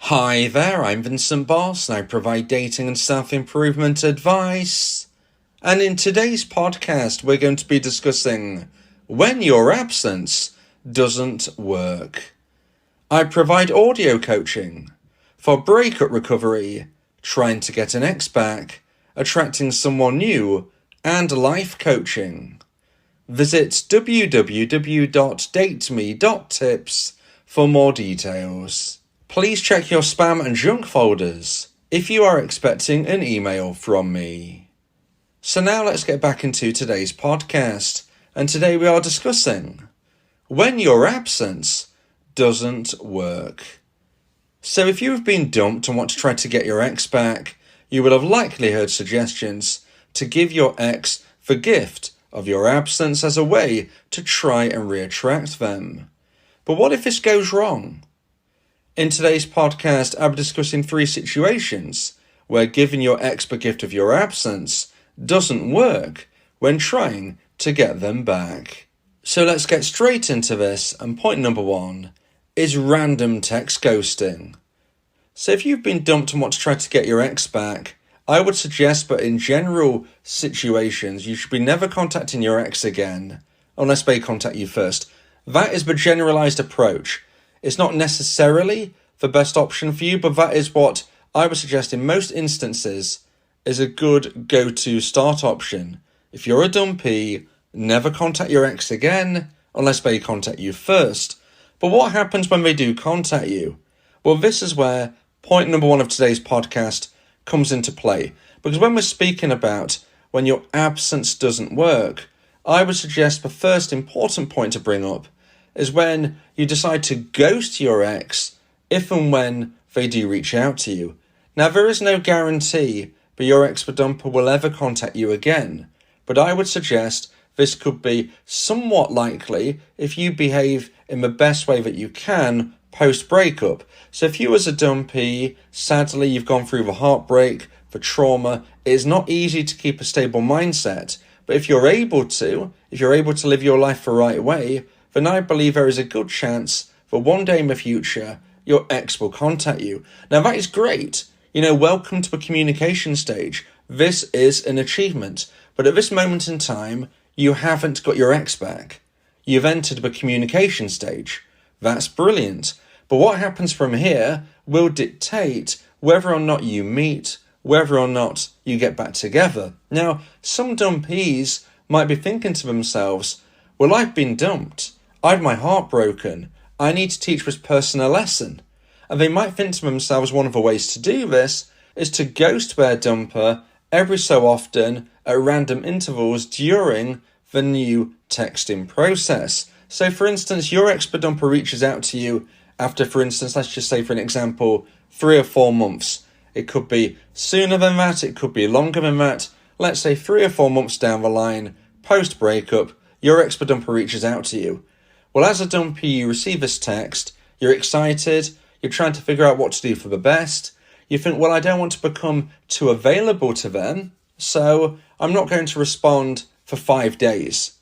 Hi there, I'm Vincent Boss and I provide dating and self-improvement advice. And in today's podcast, we're going to be discussing when your absence doesn't work. I provide audio coaching for breakup recovery, trying to get an ex back, attracting someone new, and life coaching. Visit www.dateme.tips for more details. Please check your spam and junk folders if you are expecting an email from me. So now let's get back into today's podcast, and today we are discussing when your absence doesn't work. So if you have been dumped and want to try to get your ex back, you will have likely heard suggestions to give your ex the gift of your absence as a way to try and reattract them. But what if this goes wrong? In today's podcast, I'll be discussing 3 situations where giving your ex the gift of your absence doesn't work when trying to get them back. So let's get straight into this, and point number 1 is random text ghosting. So if you've been dumped and want to try to get your ex back, I would suggest that in general situations you should be never contacting your ex again unless they contact you first. That is the generalized approach. It's not necessarily the best option for you, but that is what I would suggest in most instances is a good go-to start option. If you're a dumpee, never contact your ex again unless they contact you first. But what happens when they do contact you? Well, this is where point number 1 of today's podcast comes into play. Because when we're speaking about when your absence doesn't work, I would suggest the first important point to bring up is when you decide to ghost your ex if and when they do reach out to you. Now, there is no guarantee that your ex-dumper will ever contact you again, but I would suggest this could be somewhat likely if you behave in the best way that you can post-breakup. So if you as a dumpee, sadly you've gone through the heartbreak, the trauma, it is not easy to keep a stable mindset, but if you're able to live your life the right way, then I believe there is a good chance that one day in the future, your ex will contact you. Now that is great. Welcome to the communication stage. This is an achievement. But at this moment in time, you haven't got your ex back. You've entered the communication stage. That's brilliant. But what happens from here will dictate whether or not you meet, whether or not you get back together. Now, some dumpees might be thinking to themselves, well, I've been dumped. I had my heart broken. I need to teach this person a lesson. And they might think to themselves one of the ways to do this is to ghost their dumper every so often at random intervals during the new texting process. So for instance, your ex-dumper reaches out to you after, for instance, let's just say for an example, 3 or 4 months. It could be sooner than that, it could be longer than that. Let's say 3 or 4 months down the line, post-breakup, your ex-dumper reaches out to you. Well, as a dumpee, you receive this text, you're excited, you're trying to figure out what to do for the best. You think, well, I don't want to become too available to them, so I'm not going to respond for 5 days.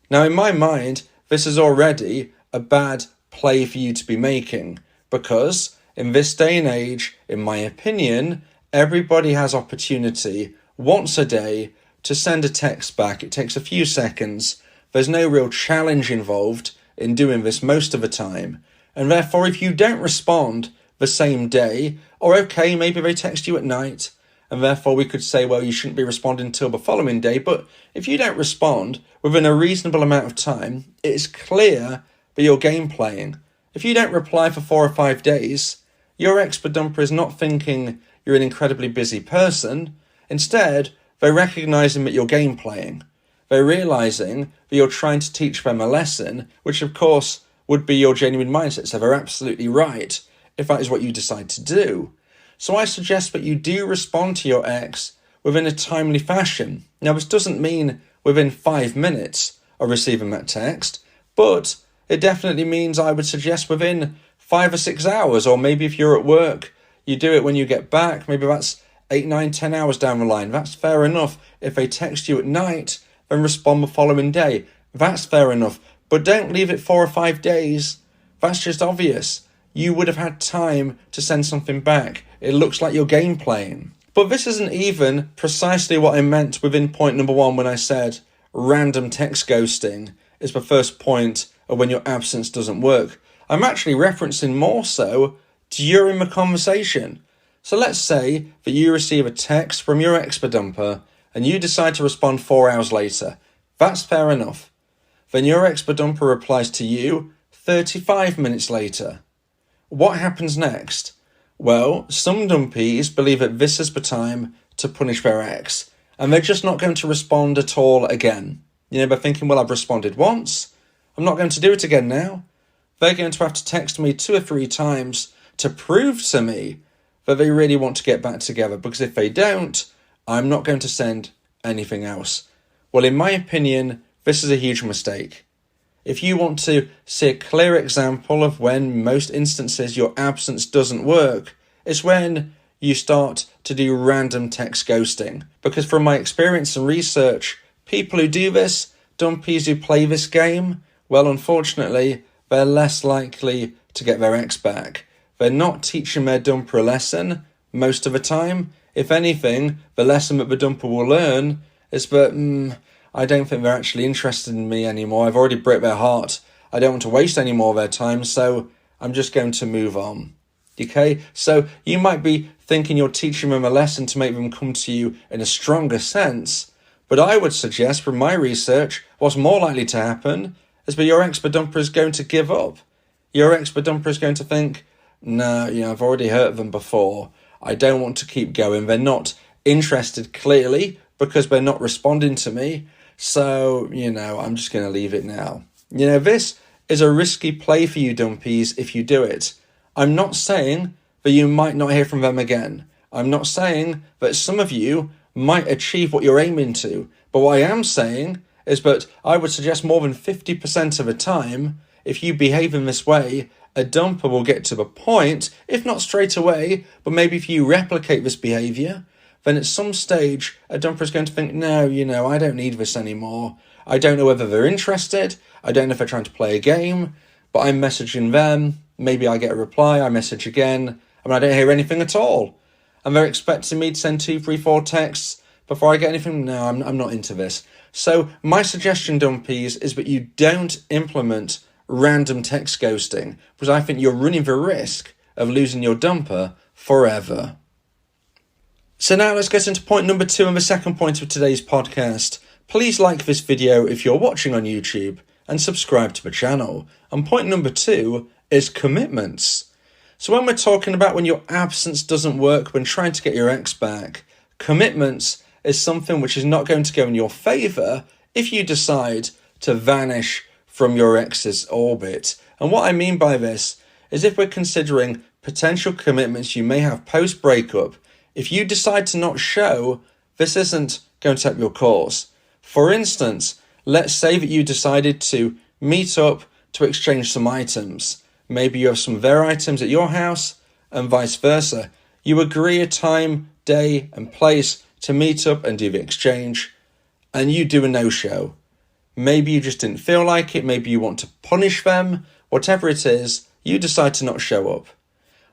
Now, in my mind, this is already a bad play for you to be making, because in this day and age, in my opinion, everybody has opportunity once a day to send a text back. It takes a few seconds. There's no real challenge involved in doing this most of the time, and therefore if you don't respond the same day, or okay, maybe they text you at night, and therefore we could say, well, you shouldn't be responding until the following day, but if you don't respond within a reasonable amount of time, it's clear that you're game playing. If you don't reply for 4 or 5 days, your ex-dumper is not thinking you're an incredibly busy person. Instead, they're recognizing that you're game playing. They're realizing that you're trying to teach them a lesson, which of course would be your genuine mindset. So they're absolutely right if that is what you decide to do. So I suggest that you do respond to your ex within a timely fashion. Now, this doesn't mean within 5 minutes of receiving that text, but it definitely means I would suggest within 5 or 6 hours, or maybe if you're at work, you do it when you get back. Maybe that's 8, 9, 10 hours down the line. That's fair enough. If they text you at night, then respond the following day. That's fair enough. But don't leave it 4 or 5 days. That's just obvious. you would have had time to send something back. It looks like you're game playing. But this isn't even precisely what I meant within point number 1 when I said random text ghosting is the first point of when your absence doesn't work. I'm actually referencing more so during the conversation. So let's say that you receive a text from your ex-dumper and you decide to respond 4 hours later. That's fair enough. Then your ex-dumper replies to you 35 minutes later. What happens next? Well, some dumpees believe that this is the time to punish their ex, and they're just not going to respond at all again. They're thinking, well, I've responded once, I'm not going to do it again now. They're going to have to text me 2 or 3 times to prove to me that they really want to get back together, because if they don't, I'm not going to send anything else. Well, in my opinion, this is a huge mistake. If you want to see a clear example of when most instances your absence doesn't work, it's when you start to do random text ghosting. Because from my experience and research, people who do this, dumpees who play this game, well, unfortunately, they're less likely to get their ex back. They're not teaching their dumper a lesson most of the time. If anything, the lesson that the dumper will learn is that, I don't think they're actually interested in me anymore. I've already broke their heart. I don't want to waste any more of their time, so I'm just going to move on. Okay? So you might be thinking you're teaching them a lesson to make them come to you in a stronger sense, but I would suggest from my research, what's more likely to happen is that your ex-dumper is going to give up. Your ex-dumper is going to think, no, I've already hurt them before. I don't want to keep going. They're not interested clearly because they're not responding to me. So, I'm just going to leave it now. This is a risky play for you dumpees if you do it. I'm not saying that you might not hear from them again. I'm not saying that some of you might achieve what you're aiming to. But what I am saying is that I would suggest more than 50% of the time, if you behave in this way, a dumper will get to the point, if not straight away, but maybe if you replicate this behaviour, then at some stage, a dumper is going to think, no, I don't need this anymore. I don't know whether they're interested. I don't know if they're trying to play a game, but I'm messaging them. Maybe I get a reply. I message again. I don't hear anything at all. And they're expecting me to send 2, 3, 4 texts before I get anything. No, I'm not into this. So my suggestion, dumpees, is that you don't implement random text ghosting, because I think you're running the risk of losing your dumper forever. So now let's get into point number 2 and the second point of today's podcast. Please like this video if you're watching on YouTube and subscribe to the channel. And point number 2 is commitments. So when we're talking about when your absence doesn't work when trying to get your ex back, commitments is something which is not going to go in your favour if you decide to vanish from your ex's orbit. And what I mean by this is if we're considering potential commitments you may have post-breakup, if you decide to not show, this isn't going to help your cause. For instance, let's say that you decided to meet up to exchange some items. Maybe you have some of their items at your house and vice versa. You agree a time, day and place to meet up and do the exchange, and you do a no-show. Maybe you just didn't feel like it. Maybe you want to punish them. Whatever it is, you decide to not show up.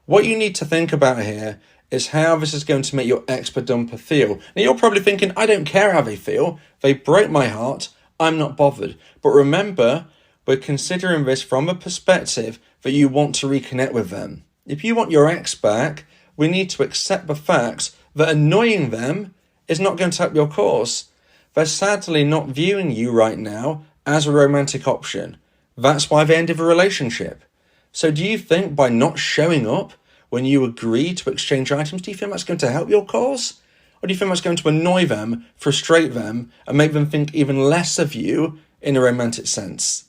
What you need to think about here is how this is going to make your ex-dumper feel. Now you're probably thinking, I don't care how they feel. They broke my heart. I'm not bothered. But remember, we're considering this from a perspective that you want to reconnect with them. If you want your ex back, we need to accept the fact that annoying them is not going to help your cause. They're sadly not viewing you right now as a romantic option. That's why they ended the relationship. So do you think by not showing up when you agree to exchange items, do you think that's going to help your cause? Or do you think that's going to annoy them, frustrate them, and make them think even less of you in a romantic sense?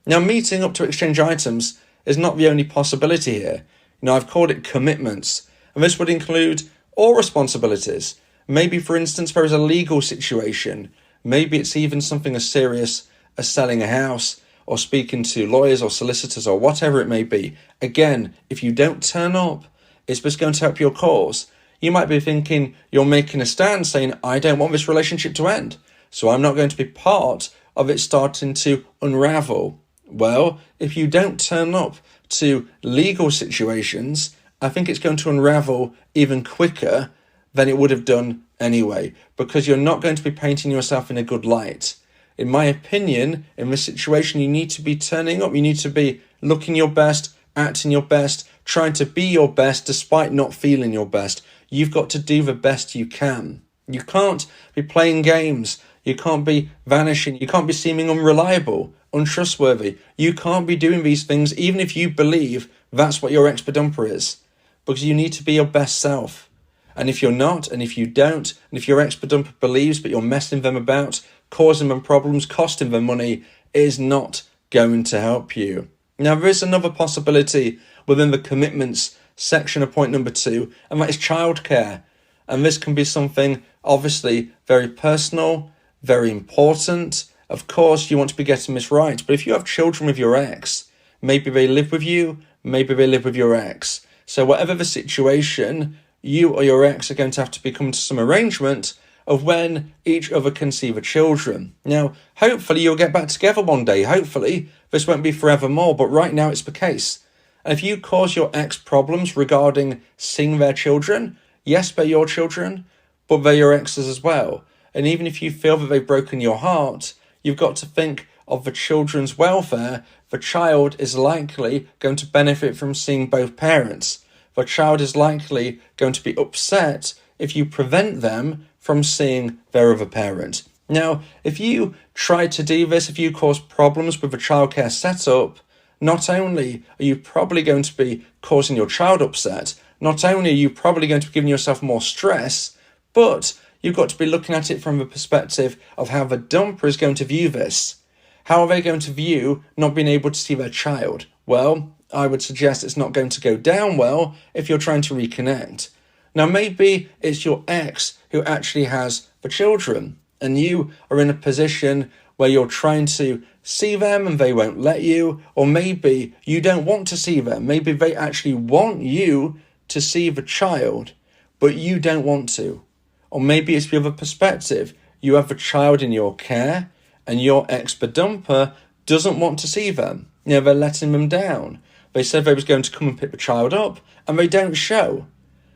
Now, meeting up to exchange items is not the only possibility here. I've called it commitments, and this would include all responsibilities. Maybe, for instance, there is a legal situation. Maybe it's even something as serious as selling a house or speaking to lawyers or solicitors or whatever it may be. Again, if you don't turn up, it's just going to help your cause. You might be thinking you're making a stand saying, I don't want this relationship to end, so I'm not going to be part of it starting to unravel. Well, if you don't turn up to legal situations, I think it's going to unravel even quicker than it would have done anyway, because you're not going to be painting yourself in a good light. In my opinion, in this situation, you need to be turning up. You need to be looking your best, acting your best, trying to be your best despite not feeling your best. You've got to do the best you can. You can't be playing games. You can't be vanishing. You can't be seeming unreliable, untrustworthy. You can't be doing these things even if you believe that's what your ex-bedumper is, because you need to be your best self. And if you're not, and if you don't, and if your ex-bedumper believes but you're messing them about, causing them problems, costing them money, it is not going to help you. Now, there is another possibility within the commitments section of point number 2, and that is childcare. And this can be something obviously very personal, very important. Of course, you want to be getting this right. But if you have children with your ex, maybe they live with you, maybe they live with your ex. So whatever the situation, you or your ex are going to have to come to some arrangement of when each other can see the children. Now, hopefully you'll get back together one day. Hopefully this won't be forevermore, but right now it's the case. And if you cause your ex problems regarding seeing their children, yes, they're your children, but they're your exes as well. And even if you feel that they've broken your heart, you've got to think of the children's welfare. The child is likely going to benefit from seeing both parents. The child is likely going to be upset if you prevent them from seeing their other parent. Now, if you try to do this, if you cause problems with the childcare setup, not only are you probably going to be causing your child upset, not only are you probably going to be giving yourself more stress, but you've got to be looking at it from the perspective of how the dumper is going to view this. How are they going to view not being able to see their child? Well, I would suggest it's not going to go down well if you're trying to reconnect. Now, maybe it's your ex who actually has the children, and you are in a position where you're trying to see them and they won't let you, or maybe you don't want to see them. Maybe they actually want you to see the child, but you don't want to. Or maybe it's the other perspective. You have the child in your care and your ex-bedumper doesn't want to see them. They're letting them down. They said they was going to come and pick the child up and they don't show.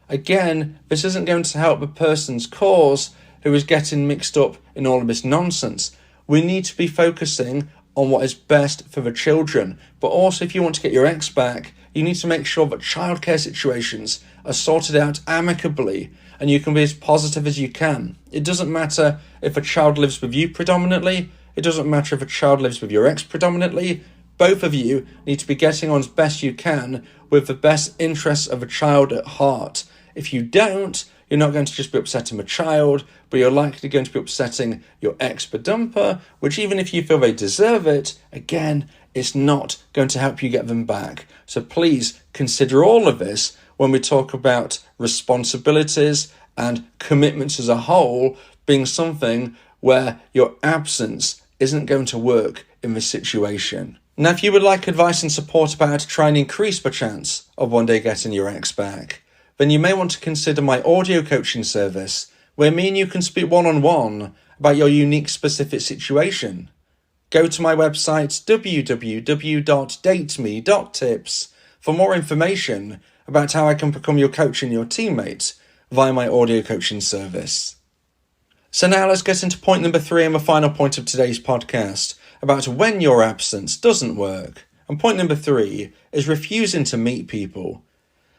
Again, this isn't going to help the person's cause who is getting mixed up in all of this nonsense. We need to be focusing on what is best for the children. But also, if you want to get your ex back, you need to make sure that childcare situations are sorted out amicably and you can be as positive as you can. It doesn't matter if a child lives with you predominantly. It doesn't matter if a child lives with your ex predominantly. Both of you need to be getting on as best you can with the best interests of a child at heart. If you don't, you're not going to just be upsetting the child, but you're likely going to be upsetting your ex-bedumper, which even if you feel they deserve it, again, it's not going to help you get them back. So please consider all of this when we talk about responsibilities and commitments as a whole being something where your absence isn't going to work in this situation. Now, if you would like advice and support about how to try and increase the chance of one day getting your ex back, then you may want to consider my audio coaching service, where me and you can speak one-on-one about your unique specific situation. Go to my website www.dateme.tips for more information about how I can become your coach and your teammate via my audio coaching service. So now let's get into point number 3 and the final point of today's podcast about when your absence doesn't work. And point number 3 is refusing to meet people.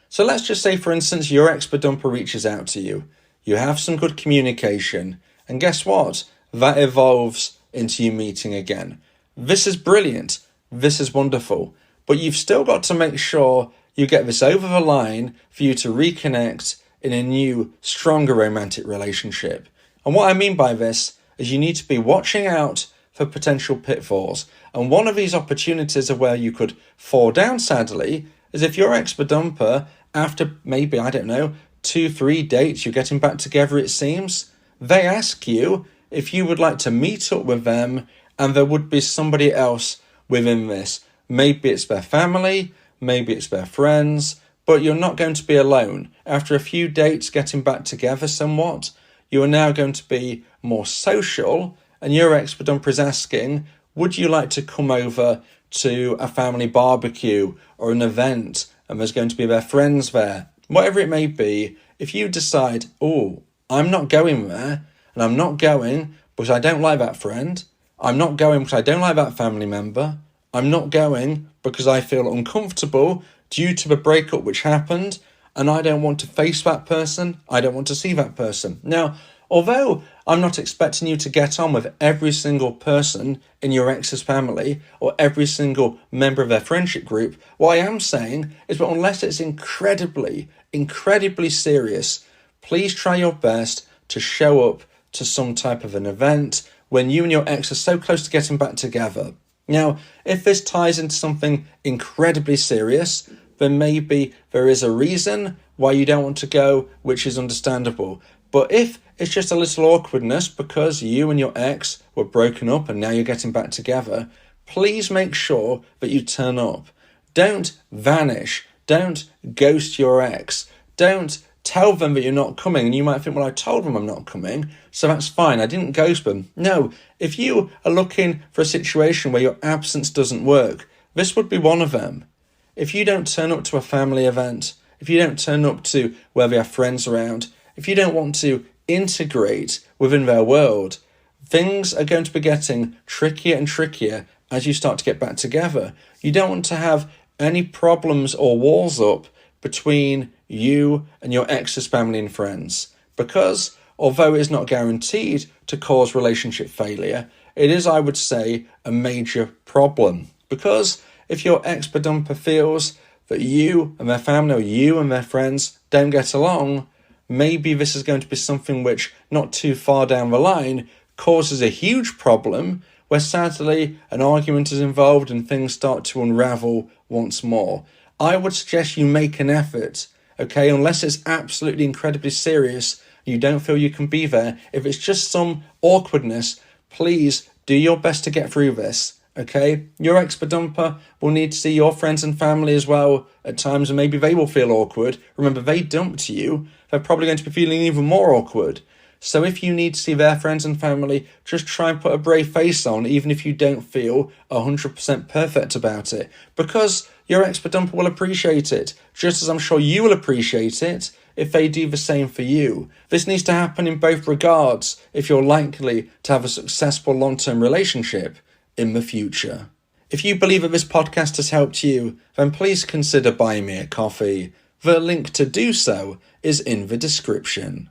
So let's just say, for instance, your ex-bedumper reaches out to you. You have some good communication. And guess what? That evolves into you meeting again. This is brilliant. This is wonderful. But you've still got to make sure you get this over the line for you to reconnect in a new, stronger romantic relationship. And what I mean by this is you need to be watching out for potential pitfalls. And one of these opportunities of where you could fall down, sadly, is if your ex-bedumper, after maybe, 2-3 dates, you're getting back together, it seems, they ask you if you would like to meet up with them and there would be somebody else within this. Maybe it's their family, maybe it's their friends, but you're not going to be alone. After a few dates getting back together somewhat, you are now going to be more social, and your ex-bedumper is asking, would you like to come over to a family barbecue or an event and there's going to be their friends there, whatever it may be, if you decide, oh, I'm not going there, and I'm not going because I don't like that friend, I'm not going because I don't like that family member, I'm not going because I feel uncomfortable due to the breakup which happened, and I don't want to face that person, I don't want to see that person. Now, although I'm not expecting you to get on with every single person in your ex's family or every single member of their friendship group, what I am saying is that unless it's incredibly serious, please try your best to show up to some type of an event when you and your ex are so close to getting back together. Now, if this ties into something incredibly serious, then maybe there is a reason why you don't want to go, which is understandable. But if it's just a little awkwardness because you and your ex were broken up and now you're getting back together, please make sure that you turn up. Don't vanish. Don't ghost your ex. Don't tell them that you're not coming. And you might think, well, I told them I'm not coming, so that's fine. I didn't ghost them. No, if you are looking for a situation where your absence doesn't work, this would be one of them. If you don't turn up to a family event, if you don't turn up to where they have friends around, if you don't want to integrate within their world, things are going to be getting trickier and trickier as you start to get back together. You don't want to have any problems or walls up between you and your ex's family and friends, because although it is not guaranteed to cause relationship failure, it is, I would say, a major problem. Because if your ex-bedumper feels that you and their family or you and their friends don't get along, maybe this is going to be something which, not too far down the line, causes a huge problem where sadly an argument is involved and things start to unravel once more. I would suggest you make an effort, okay, unless it's absolutely incredibly serious, you don't feel you can be there. If it's just some awkwardness, please do your best to get through this. Okay, your ex-bedumper will need to see your friends and family as well at times, and maybe they will feel awkward. Remember, they dumped you. They're probably going to be feeling even more awkward. So if you need to see their friends and family, just try and put a brave face on, even if you don't feel 100% perfect about it. Because your ex-bedumper will appreciate it, just as I'm sure you will appreciate it if they do the same for you. This needs to happen in both regards if you're likely to have a successful long-term relationship in the future. If you believe that this podcast has helped you, then please consider buying me a coffee. The link to do so is in the description.